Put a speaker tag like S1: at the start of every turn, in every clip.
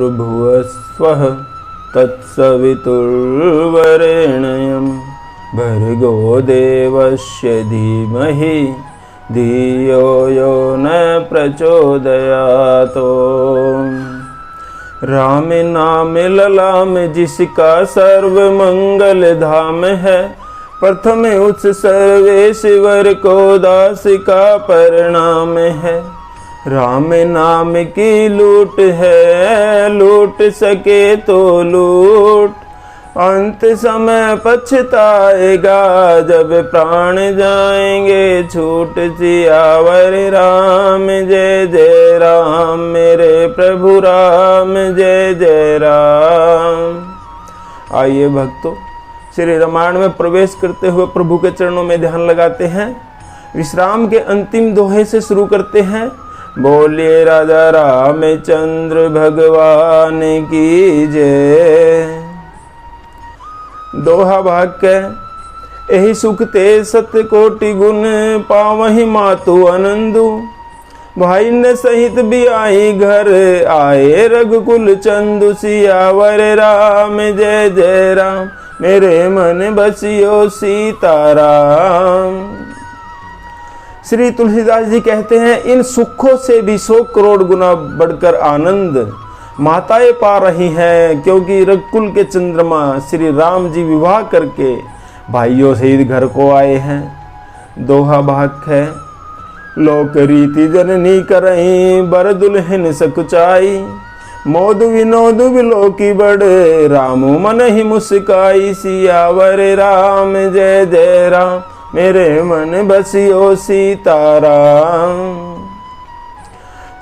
S1: भूर्भुवस्वः तत्सवितुर्वरेण्यं भर्गो देवस्य धीमहि धियो यो न प्रचोदयात्। राम नाम ललाम जिसका सर्व मंगल धाम है, प्रथम उस सर्वेश्वर को दास का परिणाम है। राम नाम की लूट है, लूट सके तो लूट, अंत समय पछताएगा जब प्राण जाएंगे छूट। सियावर राम जय जय राम, मेरे प्रभु राम जय जय राम। आइए भक्तों, श्री रामायण में प्रवेश करते हुए प्रभु के चरणों में ध्यान लगाते हैं। विश्राम के अंतिम दोहे से शुरू करते हैं। बोलिए राजा रामचंद्र भगवान की जय। दोहा वाक्य। यही सुख ते सत्य कोटि गुण, पावहि मातु आनंदु। भाई ने सहित भी आई घर, आए रघुकुल चंदु। सियावर राम जय जय राम, मेरे मन बसियो सीताराम। श्री तुलसीदास जी कहते हैं, इन सुखों से भी 100 करोड़ गुना बढ़कर आनंद माताएं पा रही हैं, क्योंकि रघुकुल के चंद्रमा श्री राम जी विवाह करके भाइयों सहित घर को आए हैं। दोहा वाक्य है। लोक रीति जननी करहीं, बर दुल्हन सकुचाई। मोद विनोद विलोकी बड़, राम मन ही मुस्काई। सियावर राम जय जय राम, मेरे मन बसियो सीताराम।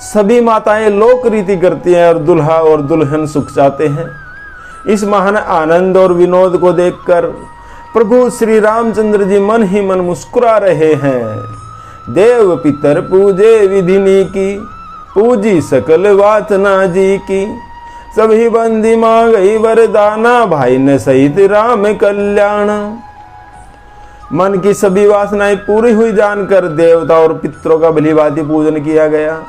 S1: सभी माताएं लोक रीति करती हैं और दुल्हा और दुल्हन सुख चाहते हैं। इस महान आनंद और विनोद को देखकर प्रभु श्री रामचंद्र जी मन ही मन मुस्कुरा रहे हैं। देव पितर पूजे विधिनी की, पूजी सकल वासना जी की। सभी बंदी मां गई वरदाना, भाई ने सहित राम कल्याण। मन की सभी वासनाएं पूरी हुई जानकर देवता और पितरों का भली भांति पूजन किया गया।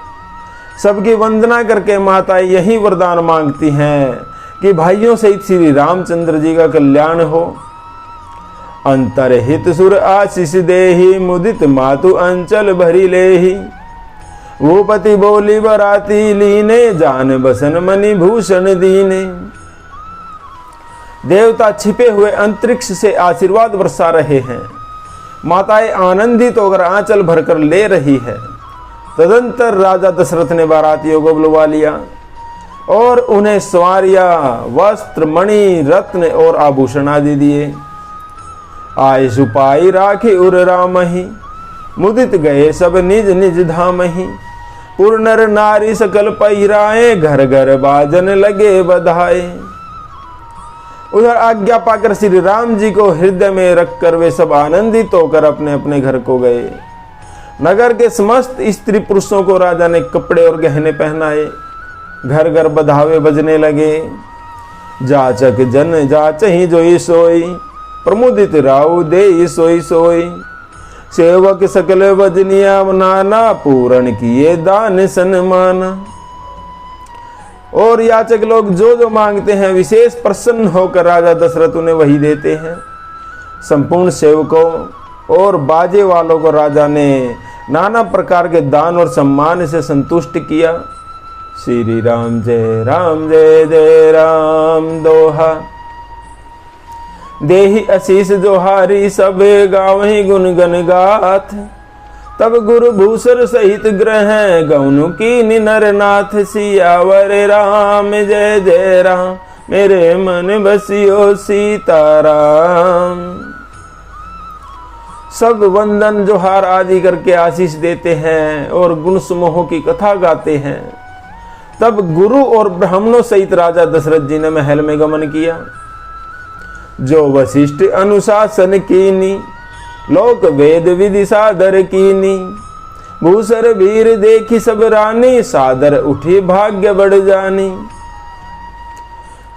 S1: सबकी वंदना करके माताएं यही वरदान मांगती हैं कि भाइयों सहित श्री रामचंद्र जी का कल्याण हो। अंतरहित सुर आशीष देहि, मुदित मातु अंचल भरी लेहि। भूपति बोली बराती लीने, जान बसन मणि भूषण दीने। देवता छिपे हुए अंतरिक्ष से आशीर्वाद बरसा रहे हैं। माताएं आनंदित होकर आंचल भरकर ले रही है। तदंतर राजा दशरथ ने बारातियों को बुलवा लिया और उन्हें सवारियां, वस्त्र, मणि, रत्न और आभूषण आदि दिए। आय सुपाई राखी उर रामहि, मुदित गए सब निज निज धामहि। पुर नर नारी सकल पहिराए, घर घर बाजन लगे बधाए। उधर आज्ञा पाकर श्री राम जी को हृदय में रखकर वे सब आनंदित होकर अपने अपने घर को गए। नगर के समस्त स्त्री पुरुषों को राजा ने कपड़े और गहने पहनाए। घर घर बधावे बजने लगे। जाचक जन जाचहि जोई सोई, प्रमुदित राउ देई सोई सोई। सेवक सकल बजनिया नाना, पूर्ण किए दान सन्मान। और याचक लोग जो जो मांगते हैं विशेष प्रसन्न होकर राजा दशरथ उन्हें वही देते हैं। संपूर्ण सेवकों और बाजे वालों को राजा ने नाना प्रकार के दान और सम्मान से संतुष्ट किया। श्री राम जय जय राम। दोहा। देहि आशीष जोहारी, सब गावहि गुण गन गाथ। तब गुरु भूसर सहित ग्रह, गौनु की नरनाथ। सियावर राम जय जय राम, मेरे मन बसियो सीताराम। सब वंदन जोहार आदि करके आशीष देते हैं और गुण समूहों की कथा गाते हैं। तब गुरु और ब्राह्मणों सहित राजा दशरथ जी ने महल में गमन किया। जो वशिष्ठ अनुशासन कीनी, लोक वेद विधि सादर कीनी। भूसर वीर देखी सब रानी, सादर उठी भाग्य बढ़ जानी।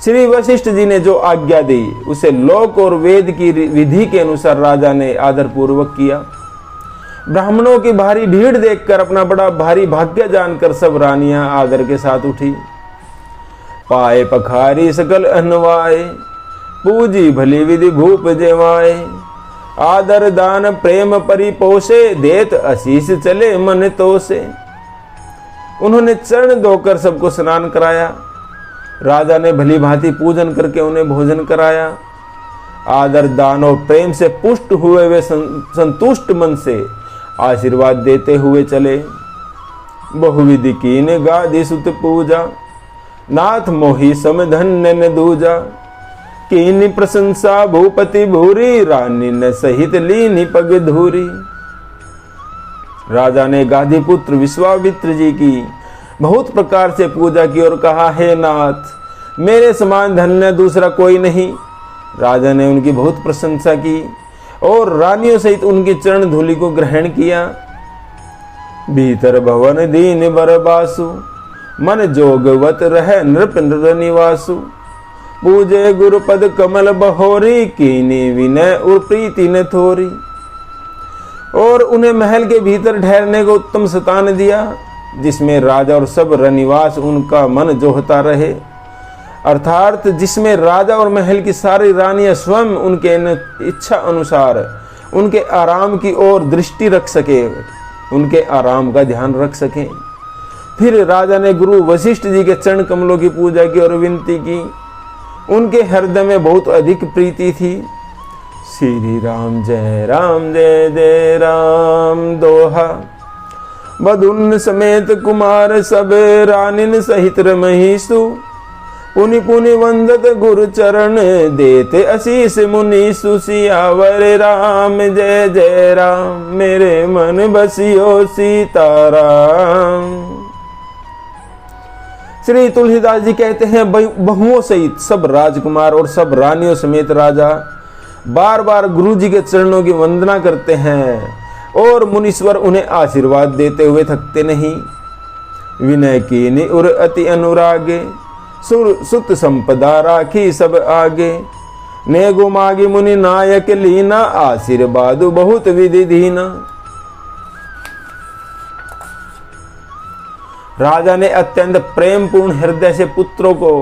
S1: श्री वशिष्ठ जी ने जो आज्ञा दी उसे लोक और वेद की विधि के अनुसार राजा ने आदर पूर्वक किया। ब्राह्मणों की भारी भीड़ देखकर अपना बड़ा भारी भाग्य जानकर सब रानियां आदर के साथ उठी। पाए पखारी सकल अनवाए, पूजी भली विधि भूप जेवाए, आदर दान प्रेम परिपोषे, देत आशीष चले मन तोसे। उन्होंने चरण धोकर सबको स्नान कराया। राजा ने भली भांति पूजन करके उन्हें भोजन कराया। आदर दान और प्रेम से पुष्ट हुए वे संतुष्ट मन से आशीर्वाद देते हुए चले। बहुविधि कीन गादि सुत पूजा, नाथ मोहि सम धन्य न दूजा, कीनी प्रशंसा भूपति भूरी, रानी न सहित लीनी पग धूरी। राजा ने गादी पुत्र विश्वामित्र जी की बहुत प्रकार से पूजा की और कहा, हे नाथ, मेरे समान धन्य दूसरा कोई नहीं। राजा ने उनकी बहुत प्रशंसा की और रानियों सहित उनकी चरण धूलि को ग्रहण किया। भीतर भवन दीन बर बासु, मन जोगवत रह नृप नृ निवासु, पूजे गुरुपद कमल बहोरी, कीनी विनय और प्रीति न थोरी। और उन्हें महल के भीतर ठहरने को उत्तम स्थान दिया, जिसमें राजा और सब रनिवास उनका मन जोहता रहे, अर्थात जिसमें राजा और महल की सारी रानियां स्वयं उनके इच्छा अनुसार उनके आराम की ओर दृष्टि रख सके, उनके आराम का ध्यान रख सके। फिर राजा ने गुरु वशिष्ठ जी के चरण कमलों की पूजा की और विनती की। उनके हृदय में बहुत अधिक प्रीति थी। श्री राम जय जय राम दोहा। बधुन समेत कुमार सब, रानिन सहित रमहीसु, पुनि पुनि वंदत गुरु चरण, देते आशीष मुनीसु। सियावर राम जय जय राम, मेरे मन बसियो सीताराम। श्री तुलसीदास जी कहते हैं, बहुओं सहित सब राजकुमार और सब रानियों समेत राजा बार बार गुरु जी के चरणों की वंदना करते हैं और मुनीश्वर उन्हें आशीर्वाद देते हुए थकते नहीं। विनय कीनी उर अति अनुरागे, सुर सुत संपदा राखी सब आगे, नेगु मागी मुनि नायक लीना, आशीर्वाद बहुत विधि दीना। राजा ने अत्यंत प्रेम पूर्ण हृदय से पुत्रों को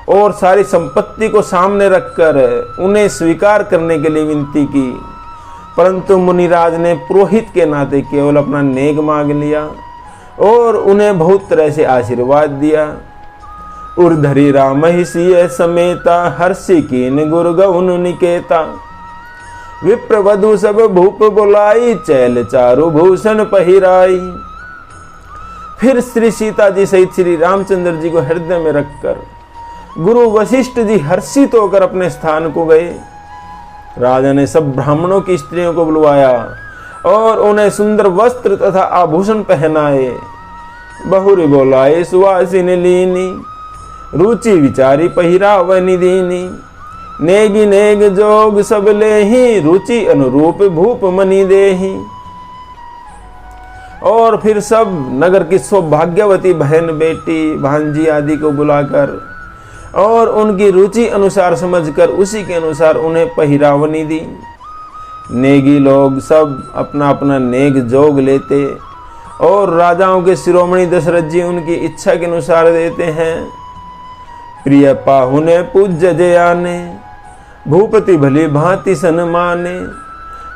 S1: और सारी संपत्ति को सामने रखकर उन्हें स्वीकार करने के लिए विनती की, परंतु मुनिराज ने पुरोहित के नाते केवल अपना नेग मांग लिया और उन्हें बहुत तरह से आशीर्वाद दिया। उर्धरी राम ही सिय समेता, हर्षि कीन गुरु गौन निकेता, विप्र वधु सब भूप बुलाई, चैल चारु भूषण पहिराई। फिर श्री सीता जी सहित श्री रामचंद्र जी को हृदय में रखकर गुरु वशिष्ठ जी हर्षित होकर अपने स्थान को गए। राजा ने सब ब्राह्मणों की स्त्रियों को बुलवाया और उन्हें सुंदर वस्त्र तथा आभूषण पहनाए। बहुरी बोलाए सुवासिन लीनी, रुचि विचारी पहिरावनि दीनी, नेगी नेग जोग सब लेही, रुचि अनुरूप भूप मनि देही। और फिर सब नगर की सौभाग्यवती बहन बेटी भांजी आदि को बुलाकर और उनकी रुचि अनुसार समझकर उसी के अनुसार उन्हें पहिरावनी दी। नेगी लोग सब अपना अपना नेग जोग लेते और राजाओं के शिरोमणि दशरथ जी उनकी इच्छा के अनुसार देते हैं। प्रिय पाहुने पूज्य जयाने, भूपति भली भांति सन्माने,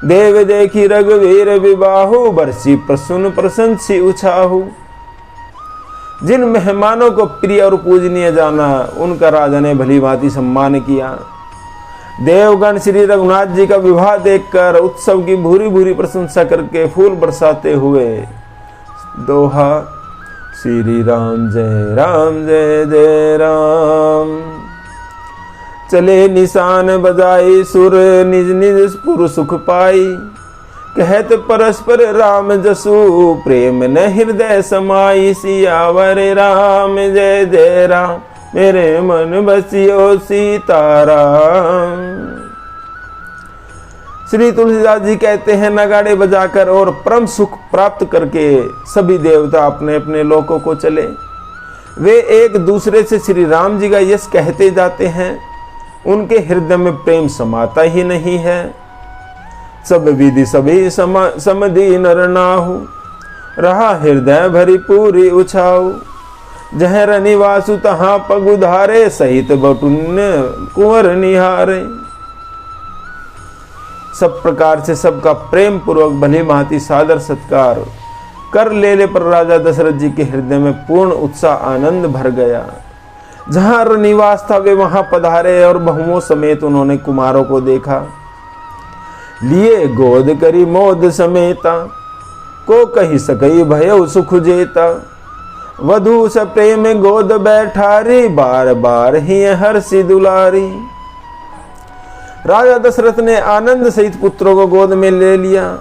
S1: देव देखी रघुवीर विबाहु, बरसी प्रसन्न प्रशंसी उछाहु। जिन मेहमानों को प्रिय और पूजनीय जाना, उनका राजा ने भली भांति सम्मान किया। देवगण श्री रघुनाथ जी का विवाह देखकर उत्सव की भूरी भूरी प्रशंसा करके फूल बरसाते हुए दोहा। श्री राम जय जय राम। चले निशान बजाई सुर, निज निज पुर सुख पाई, कहत परस्पर राम जसु, प्रेम न हृदय समाई। सियावर राम जय जय राम, मेरे मन बसियो सीताराम। श्री तुलसीदास जी कहते हैं, नगाड़े बजाकर और परम सुख प्राप्त करके सभी देवता अपने अपने लोकों को चले। वे एक दूसरे से श्री राम जी का यश कहते जाते हैं। उनके हृदय में प्रेम समाता ही नहीं है। सब विधि सभी समधि नर नाहु, रहा हृदय भरी पूरी उछाऊ। जहर निवासु तहाँ पग उधारे, सहित बटुन्य कुंवर निहारे। सब प्रकार से सबका प्रेम पूर्वक भली भांति सादर सत्कार कर लेने पर राजा दशरथ जी के हृदय में पूर्ण उत्साह आनंद भर गया। जहां निवास था वे वहां पधारे और बहुओं समेत उन्होंने कुमारों को देखा। लिए गोद करी मोद समेता, को कही सकई भय सुख जेता। वधु से प्रेम गोद बैठारी, बार बार ही हर्षि दुलारी। राजा दशरथ ने आनंद सहित पुत्रों को गोद में ले लिया।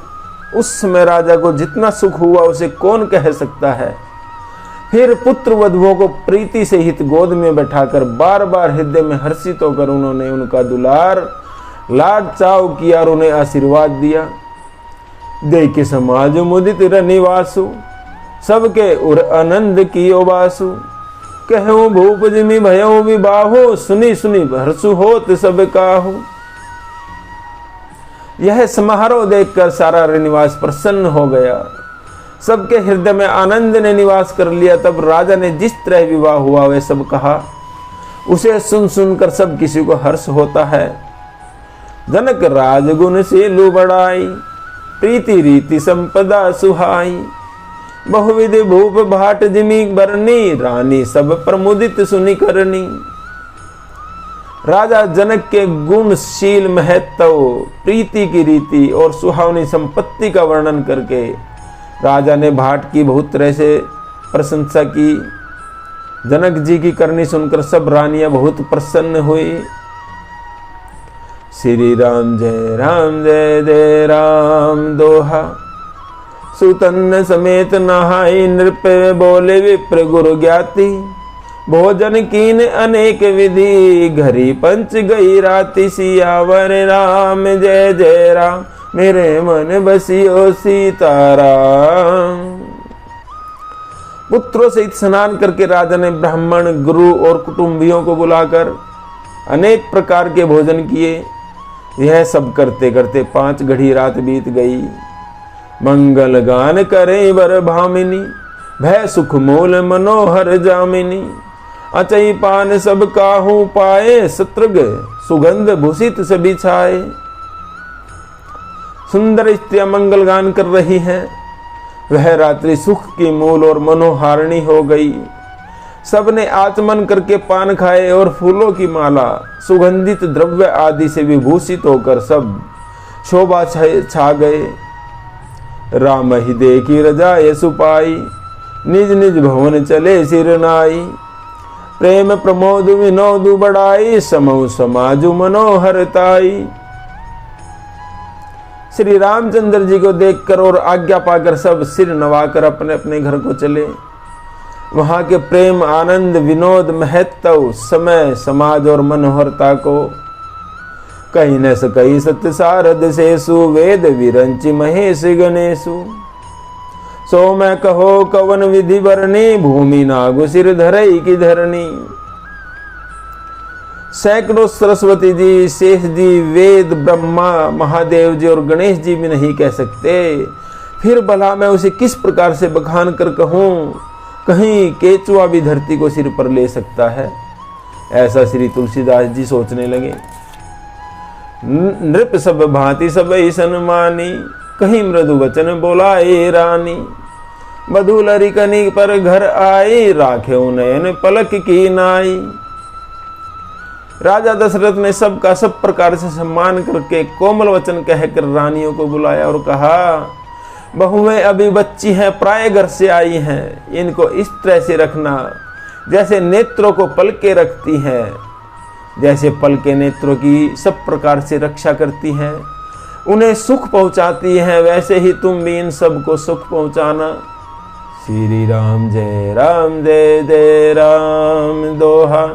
S1: उस समय राजा को जितना सुख हुआ उसे कौन कह सकता है। फिर पुत्र वधुओं को प्रीति सहित गोद में बैठाकर बार बार हृदय में हर्षित होकर उन्होंने उनका दुलार लाड चाव किया और उन्हें आशीर्वाद दिया। देख के समाज मुदित रनिवासु, सबके उर आनंद कियो बासु। कहूँ भूप जिमि भयऊ विबाहो, सुनी सुनी हर्षु होत सब काहू। यह समारोह देखकर सारा निवास प्रसन्न हो गया। सबके हृदय में आनंद ने निवास कर लिया। तब राजा ने जिस तरह विवाह हुआ वह सब कहा। उसे सुन सुनकर सब किसी को हर्ष होता है। जनक राजगुण से लू बढ़ाई, प्रीति रीति संपदा सुहाई। बहुविधि भूप भाट जिमि बरनी, रानी सब प्रमुदित सुनि करनी। राजा जनक के गुणशील महत्व, प्रीति की रीति और सुहावनी संपत्ति का वर्णन करके राजा ने भाट की बहुत तरह से प्रशंसा की। जनक जी की करनी सुनकर सब रानियां बहुत प्रसन्न हुई। श्री राम जय जय राम दोहा। सुतन्न समेत नहाई, नृप बोले विप्र गुरु ज्ञाति। भोजन कीन अनेक विधि, घरी पंच गई राति। सियावर राम जय जय राम, मेरे मन बसियो सीताराम। पुत्रों सहित स्नान करके राजा ने ब्राह्मण, गुरु और कुटुंबियों को बुलाकर अनेक प्रकार के भोजन किए। यह सब करते करते 5 घड़ी रात बीत गई। मंगल गान करे वर भामिनी, भय सुख मूल मनोहर जामिनी। अचई पान सब काहू पाए, शत्रुघ्न सुगंध भूषित सभी छाए। सुंदर स्त्रियां मंगल गान कर रही हैं। वह रात्रि सुख की मूल और मनोहारिणी हो गई। सबने आचमन करके पान खाए और फूलों की माला, सुगंधित द्रव्य आदि से विभूषित होकर सब शोभा छा गए। राम ही देखी रजाए सुपाई, निज निज भवन चले सिर नाई। प्रेम प्रमोद विनोद बढ़ाई, समूह समाजु मनोहरताई। श्री रामचंद्र जी को देखकर और आज्ञा पाकर सब सिर नवाकर अपने अपने घर को चले। वहां के प्रेम, आनंद, विनोद, महत्व, समय, समाज और मनोहरता को कहीं न सकई सत्य सारद सेसु। वेद विरंचि महेश गणेशु। सो मैं कहो कवन विधि बरनी, भूमि नागु सिर धरई की धरनी। सैकड़ों सरस्वती जी, शेष जी, वेद, ब्रह्मा, महादेव जी और गणेश जी भी नहीं कह सकते। फिर भला मैं उसे किस प्रकार से बखान कर कहूं। कहीं केचुआ भी धरती को सिर पर ले सकता है। ऐसा श्री तुलसीदास जी सोचने लगे। नृप सब भांति सब ईसन मानी, कहीं मृदु वचन बोलाए रानी। बधुलरी कनी पर घर आई, राखे नयन पलक की नाई। राजा दशरथ ने सबका सब प्रकार से सम्मान करके कोमल वचन कहकर रानियों को बुलाया और कहा, बहुएं अभी बच्ची हैं, प्राय घर से आई हैं। इनको इस तरह से रखना जैसे नेत्रों को पलके रखती हैं। जैसे पलके नेत्रों की सब प्रकार से रक्षा करती हैं, उन्हें सुख पहुंचाती हैं, वैसे ही तुम भी इन सबको सुख पहुंचाना। श्री राम जय जय राम दोहा।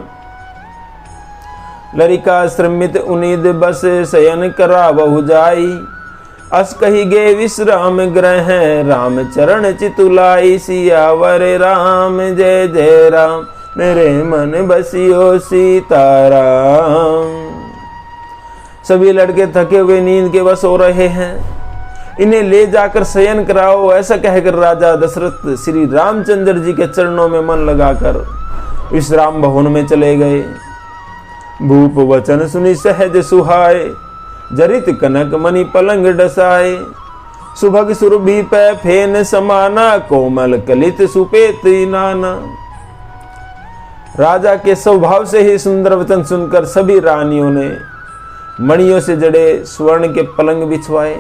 S1: लरिका श्रमित उनिद बस, शयन करा बहु जाई। अस कही गे विश्राम ग्रह, राम चरण चितुलाई। सियावर राम जय जय राम, मेरे मन बसियो सीताराम। सभी लड़के थके हुए नींद के बस हो रहे हैं। इन्हें ले जाकर शयन कराओ। ऐसा कहकर राजा दशरथ श्री रामचंद्र जी के चरणों में मन लगाकर विश्राम भवन में चले गए। भूप वचन सुनी सहज सुहाए, जरित कनक मणि पलंग डसाए। सुभग सुरभि पै फेन समाना, कोमल कलित सुपेत नाना। राजा के स्वभाव से ही सुंदर वचन सुनकर सभी रानियों ने मणियों से जड़े स्वर्ण के पलंग बिछवाए।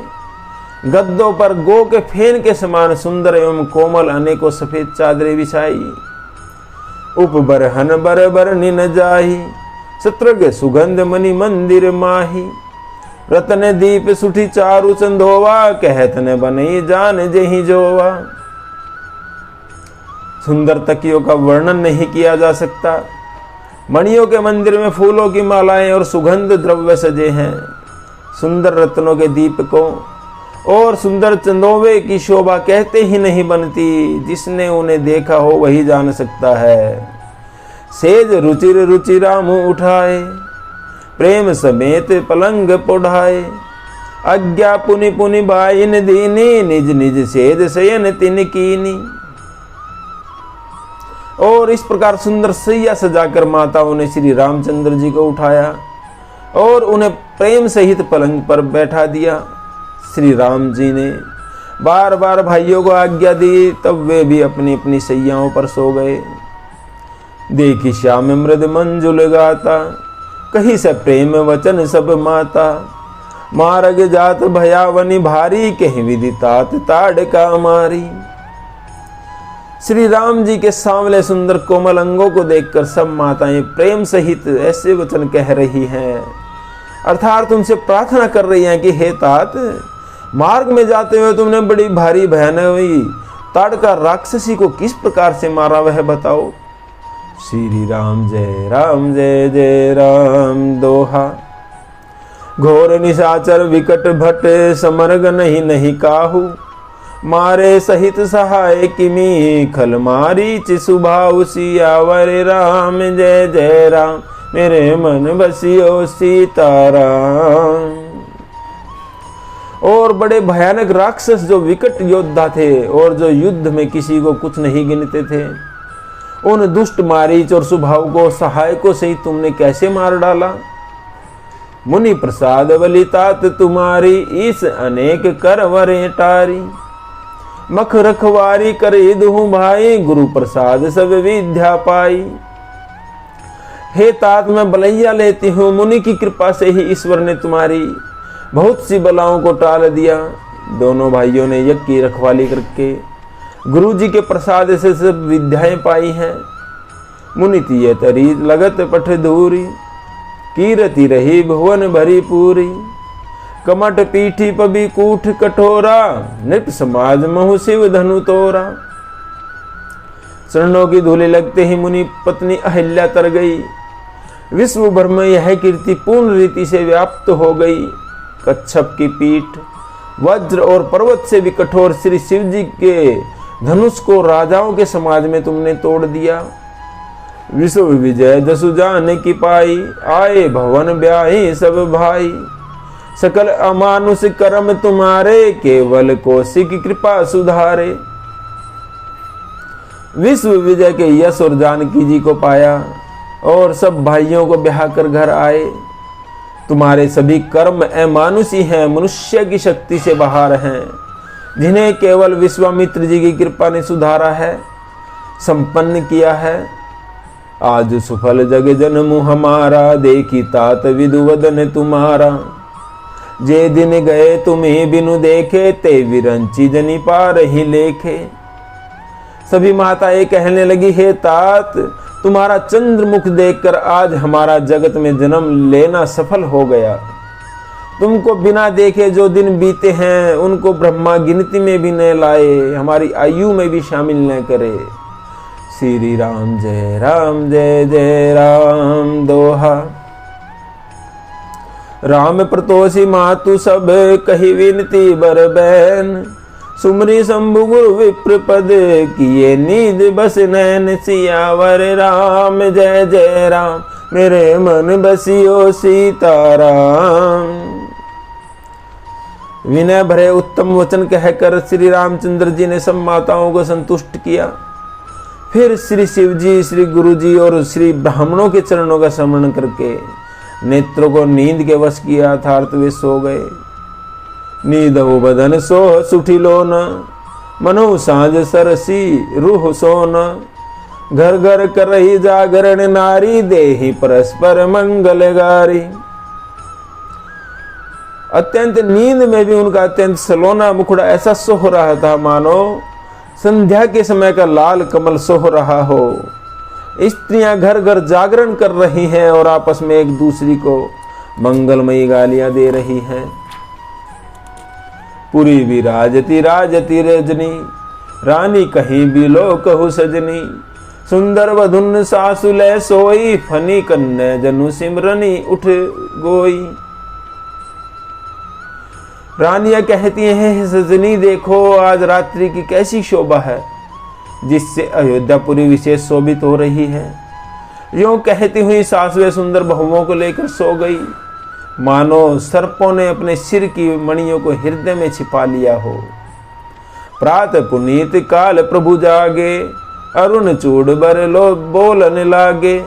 S1: गद्दों पर गो के फेन के समान सुंदर एवं कोमल अनेकों सफेद चादरें बिछाई। उपबरहन बर बर निन जाही, शत्रुघ्न सुगंध मणि मंदिर माही। रत्न दीप सुठी चारु चंदोवा, कहत न बनई जान जेहि जोवा। सुंदर तकियों का वर्णन नहीं किया जा सकता। मणियों के मंदिर में फूलों की मालाएं और सुगंध द्रव्य सजे हैं। सुंदर रत्नों के दीपकों और सुंदर चंदोवे की शोभा कहते ही नहीं बनती। जिसने उन्हें देखा हो वही जान सकता है। सेज रुचिर रुचिराम उठाए, प्रेम समेत पलंग पोढ़ाए। आज्ञा पुनि पुनि बाइन दीनी, निज निज सेज शयन तिन कीनी। और इस प्रकार सुंदर सैया सजाकर माताओं ने श्री रामचंद्र जी को उठाया और उन्हें प्रेम सहित पलंग पर बैठा दिया। श्री राम जी ने बार बार भाइयों को आज्ञा दी, तब वे भी अपनी अपनी सैयाओं पर सो गए। देखी श्याम मृद मंजुल गाता, कहीं से प्रेम वचन सब माता। मार्ग जात भयावनी भारी, कहीं विदितात ताड़ का मारी। श्री राम जी के सांवले सुंदर कोमल अंगों को देखकर सब माताएं प्रेम सहित ऐसे वचन कह रही हैं, अर्थात उनसे प्रार्थना कर रही हैं कि हे तात, मार्ग में जाते हुए तुमने बड़ी भारी भयानक ताड़का राक्षसी को किस प्रकार से मारा वह बताओ। श्री राम जय जय राम दोहा। घोर निशाचर विकट भट, समर्ग नहीं नहीं काहू। मारे सहित सहाय किमी, खल मारी चिसुभाउ सियावर। राम जय जय राम, मेरे मन बसियो सीताराम। और बड़े भयानक राक्षस जो विकट योद्धा थे और जो युद्ध में किसी को कुछ नहीं गिनते थे, उन दुष्ट मारीच और सुभाव को सहायकों से ही तुमने कैसे मार डाला। मुनि प्रसाद बलितात तुम्हारी, इस अनेक कर वरे टारी। मख रखवारी करे दुहु भाई, गुरु प्रसाद सब विद्या पाई। हे तात, मैं बलैया लेती हूँ, मुनि की कृपा से ही ईश्वर ने तुम्हारी बहुत सी बलाओं को टाल दिया। दोनों भाइयों ने यज्ञ की रखवाली करके गुरु जी के प्रसाद से सब विद्याएं पाई हैं। मुनितीय तरी लगत पठ धूरी, कीरति रही भुवन भरी पूरी। कमट पीठी पबी कूठ कठोरा, नृप समाज महु शिव धनु तोरा। चरणों की धूलि लगते ही मुनि पत्नी अहिल्या तर गई। विश्व भर में यह कीर्ति पूर्ण रीति से व्याप्त हो गई। कच्छप की पीठ वज्र और पर्वत से भी कठोर श्री शिव जी के धनुष को राजाओं के समाज में तुमने तोड़ दिया। विश्व विजय जसु जाने की पाई, आए भवन ब्याही सब भाई। सकल अमानुष कर्म तुम्हारे, केवल कोसी की कृपा सुधारे। विश्व विजय के यश और जानकी जी को पाया और सब भाइयों को ब्याह कर घर आए। तुम्हारे सभी कर्म अमानुषी हैं, मनुष्य की शक्ति से बाहर हैं, जिन्हें केवल विश्वामित्र जी की कृपा ने सुधारा है, संपन्न किया है। आज सुफल जग जन्म हमारा, देखी तात विदुवदन तुम्हारा। जे दिन गए तुम्हें बिनु देखे, ते विरंची जनी पार ही लेखे। सभी माताएं कहने लगी, हे तात, तुम्हारा चंद्रमुख देखकर आज हमारा जगत में जन्म लेना सफल हो गया। तुमको बिना देखे जो दिन बीते हैं, उनको ब्रह्मा गिनती में भी न लाए, हमारी आयु में भी शामिल न करे। श्री राम जय जय राम दोहा। राम प्रतोषी मातु सब, कही विनती बर बैन। सुमरी शंभु गुरु विप्र पद, किए नींद बस नैन सियावर। राम जय जय राम, मेरे मन बसियो सीताराम। विनय भरे उत्तम वचन कहकर श्री रामचंद्र जी ने सब माताओं को संतुष्ट किया। फिर श्री शिव जी, श्री गुरु जी और श्री ब्राह्मणों के चरणों का स्मरण करके नेत्रों को नींद के वश किया था, वे सो गए। नींद हो बदन सो सुठी लोन, मनो सांझ सरसी रूह सोन। घर घर कर रही जागरण नारी, देही परस्पर मंगल गारी। अत्यंत नींद में भी उनका अत्यंत सलोना मुखड़ा ऐसा सोह रहा था मानो संध्या के समय का लाल कमल सोह रहा हो। स्त्रियां घर घर जागरण कर रही हैं और आपस में एक दूसरी को मंगलमयी गालियां दे रही हैं। पूरी भी राजती राजती रजनी, रानी कहीं भी लो कहु सजनी। सुंदर वधुन सासु ले सोई, फनी कन्या जनु सिमरनी उठ गोई। रानियां कहती हैं, सजनी देखो आज रात्रि की कैसी शोभा है, जिससे अयोध्यापुरी विशेष शोभित हो रही है। यूं कहती हुई सासुएं सुंदर बहुओं को लेकर सो गई, मानो सर्पों ने अपने सिर की मणियों को हृदय में छिपा लिया हो। प्रातः पुनीत काल प्रभु जागे, अरुण चूड़ बर लो बोलन लागे।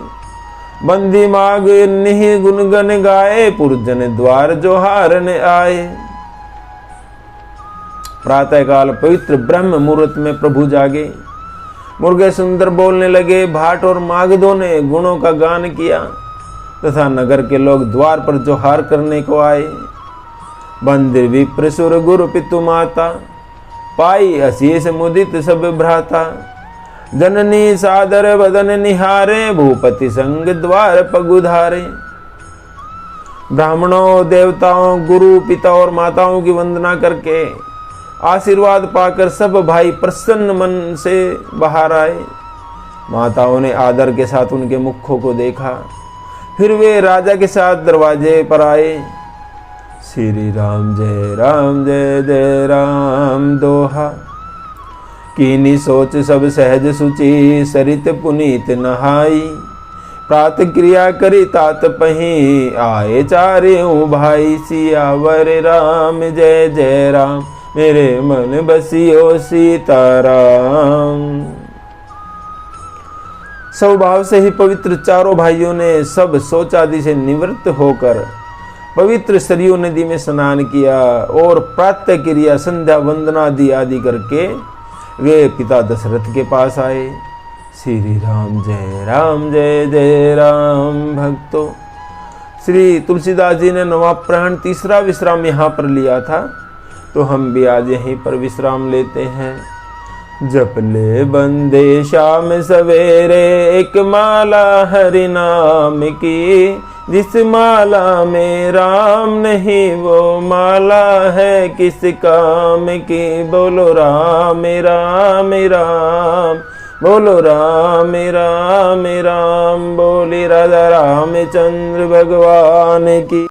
S1: बंदी माग निहि गुनगन गाए, पुरजन द्वार जोहारन आए। प्रातः काल पवित्र ब्रह्म मुहूर्त में प्रभु जागे, मुर्गे सुंदर बोलने लगे। भाट और मागधों ने गुणों का गान किया तथा नगर के लोग द्वार पर जोहार करने को आए। बंदिर विप्र सुर गुरु पितु माता, पाई असीस मुदित सब भ्राता। जननी सादर बदन निहारे, भूपति संग द्वार पगुधारे। ब्राह्मणों, देवताओं, गुरु, पिता और माताओं की वंदना करके आशीर्वाद पाकर सब भाई प्रसन्न मन से बाहर आए। माताओं ने आदर के साथ उनके मुखों को देखा, फिर वे राजा के साथ दरवाजे पर आए। श्री राम जय जय राम दोहा। कीनी सोच सब सहज सुचि, सरित पुनीत नहाई। प्रात क्रिया करी तात पही, आए चारों भाई। सियावर राम जय जय राम, मेरे मन बसियो सीताराम। स्वभाव से ही पवित्र चारों भाइयों ने सब शौच आदि से निवृत्त होकर पवित्र सरयू नदी में स्नान किया और प्रातः क्रिया संध्या वंदना आदि करके वे पिता दशरथ के पास आए। श्री राम जय जय राम। भक्तों, श्री तुलसीदास जी ने नवाप्रहण तीसरा विश्राम यहाँ पर लिया था, तो हम भी आज यहीं पर विश्राम लेते हैं। जप ले बंदे शाम सवेरे, एक माला हरि नाम की। जिस माला में राम नहीं, वो माला है किस काम की। बोलो राम राम राम, बोलो राम राम राम। बोली राजा रामचंद्र भगवान की।